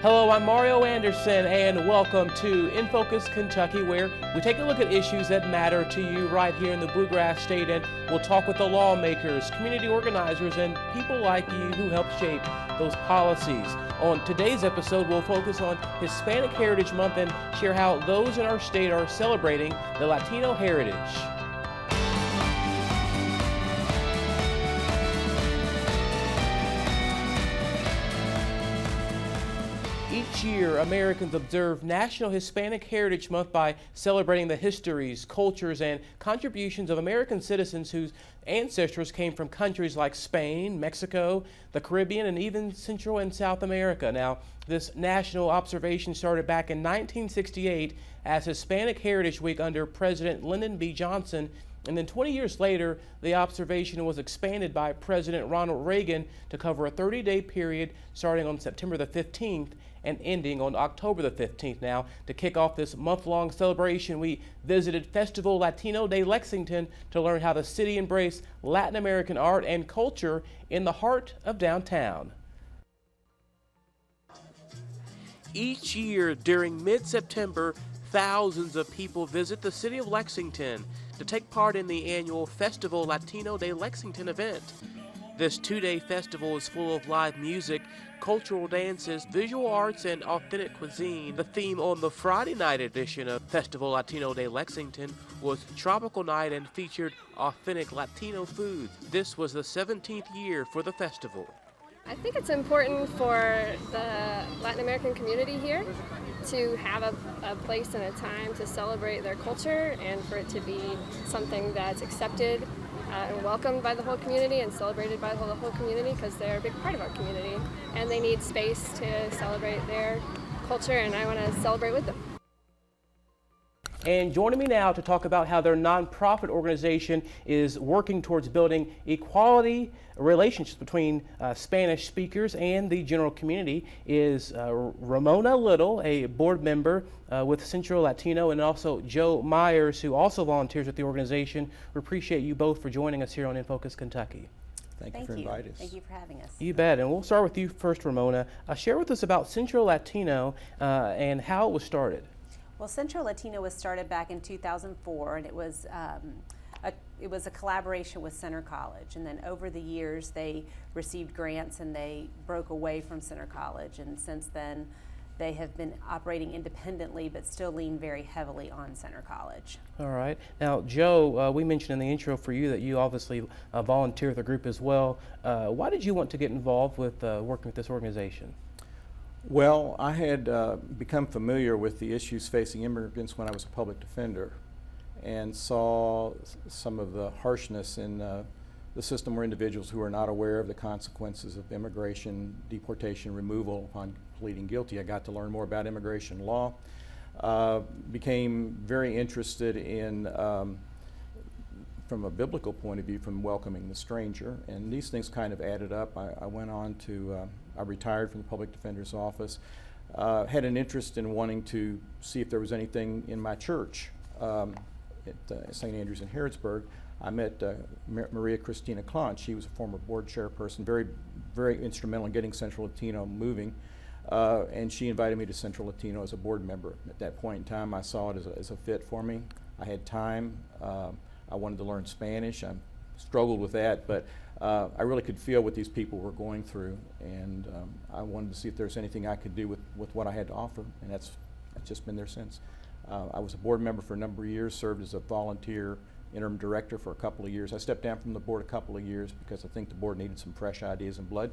Hello, I'm Mario Anderson, and welcome to In Focus Kentucky, where we take a look at issues that matter to you right here in the Bluegrass State, and we'll talk with the lawmakers, community organizers, and people like you who help shape those policies. On today's episode, we'll focus on Hispanic Heritage Month and share how those in our state are celebrating the Latino heritage. Each year, Americans observe National Hispanic Heritage Month by celebrating the histories, cultures, and contributions of American citizens whose ancestors came from countries like Spain, Mexico, the Caribbean, and even Central and South America. Now, this national observation started back in 1968 as Hispanic Heritage Week under President Lyndon B. Johnson. And then 20 years later, the observation was expanded by President Ronald Reagan to cover a 30-day period starting on September the 15th and ending on October the 15th. Now, to kick off this month-long celebration, we visited Festival Latino de Lexington to learn how the city embraced Latin American art and culture in the heart of downtown. Each year during mid-September, thousands of people visit the city of Lexington to take part in the annual Festival Latino de Lexington event. This two-day festival is full of live music, cultural dances, visual arts, and authentic cuisine. The theme on the Friday night edition of Festival Latino de Lexington was Tropical Night and featured authentic Latino foods. This was the 17th year for the festival. I think it's important for the Latin American community here to have a place and a time to celebrate their culture and for it to be something that's accepted and welcomed by the whole community and celebrated by the whole community, because they're a big part of our community and they need space to celebrate their culture, and I want to celebrate with them. And joining me now to talk about how their nonprofit organization is working towards building equality relationships between Spanish speakers and the general community is Ramona Little, a board member with Central Latino, and also Joe Myers, who also volunteers with the organization. We appreciate you both for joining us here on In Focus Kentucky. Thank you for inviting us. Thank you for having us. You bet. And we'll start with you first, Ramona. Share with us about Central Latino and how it was started. Well, Central Latino was started back in 2004, and it was a collaboration with Center College. And then over the years, they received grants and they broke away from Center College. And since then, they have been operating independently, but still lean very heavily on Center College. All right. Now, Joe, we mentioned in the intro for you that you obviously volunteer with the group as well. Why did you want to get involved with working with this organization? Well, I had become familiar with the issues facing immigrants when I was a public defender and saw some of the harshness in the system where individuals who are not aware of the consequences of immigration, deportation, removal upon pleading guilty. I got to learn more about immigration law, became very interested in from a biblical point of view, from welcoming the stranger, and these things kind of added up. I went on to, I retired from the public defender's office, had an interest in wanting to see if there was anything in my church at St. Andrews in Harrodsburg. I met Maria Cristina Clont. She was a former board chairperson, very instrumental in getting Central Latino moving, and she invited me to Central Latino as a board member. At that point in time, I saw it as a fit for me. I had time. I wanted to learn Spanish. I struggled with that, but I really could feel what these people were going through, and I wanted to see if there's anything I could do with what I had to offer, and that's just been there since. I was a board member for a number of years, served as a volunteer interim director for a couple of years. I stepped down from the board a couple of years because I think the board needed some fresh ideas and blood,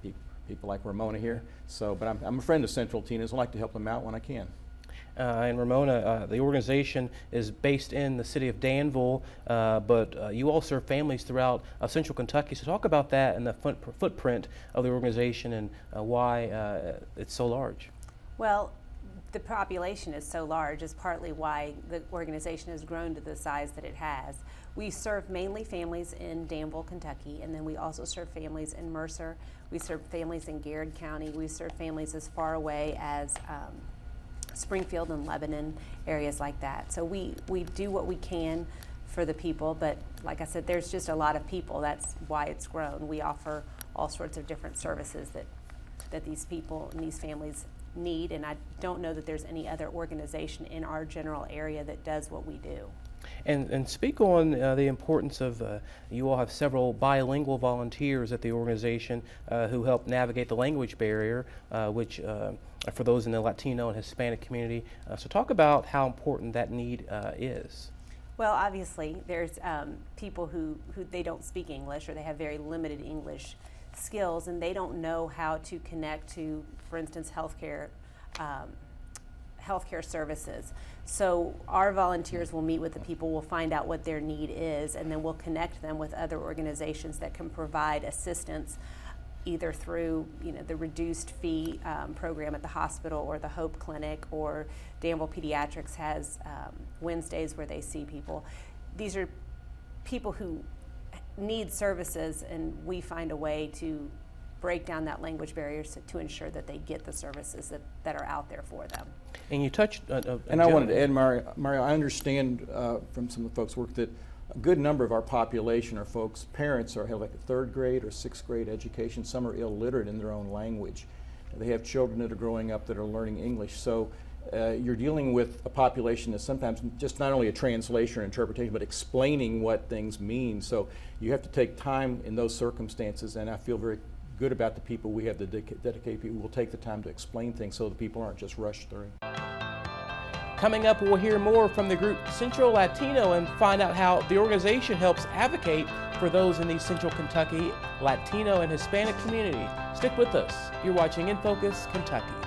people like Ramona here. So, but I'm a friend of Central Latinos. I like to help them out when I can. And Ramona, the organization is based in the city of Danville, but you all serve families throughout Central Kentucky. So talk about that and the footprint of the organization and why it's so large. Well, the population is so large is partly why the organization has grown to the size that it has. We serve mainly families in Danville, Kentucky, and then we also serve families in Mercer. We serve families in Garrett County. We serve families as far away as Springfield and Lebanon, areas like that. So we do what we can for the people, but like I said, there's just a lot of people. That's why it's grown. We offer all sorts of different services that that these people and these families need, and I don't know that there's any other organization in our general area that does what we do. And speak on the importance of, you all have several bilingual volunteers at the organization who help navigate the language barrier, which for those in the Latino and Hispanic community. So talk about how important that need is. Well, obviously, there's people who they don't speak English, or they have very limited English skills, and they don't know how to connect to, for instance, healthcare services. So our volunteers will meet with the people, we'll find out what their need is, and then we'll connect them with other organizations that can provide assistance, either through the reduced fee program at the hospital, or the Hope Clinic, or Danville Pediatrics has Wednesdays where they see people. These are people who need services, and we find a way to break down that language barriers to ensure that they get the services that are out there for them. And you touched and I wanted to add, Mario, I understand from some of the folks' work that a good number of our population are folks, parents have like a 3rd grade or 6th grade education. Some are illiterate in their own language. They have children that are growing up that are learning English. So you're dealing with a population that's sometimes just not only a translation or interpretation, but explaining what things mean. So you have to take time in those circumstances, and I feel very good about the people we have, the dedicated people who will take the time to explain things so the people aren't just rushed through. Coming up, we'll hear more from the group Central Latino and find out how the organization helps advocate for those in the Central Kentucky Latino and Hispanic community. Stick with us. You're watching In Focus Kentucky.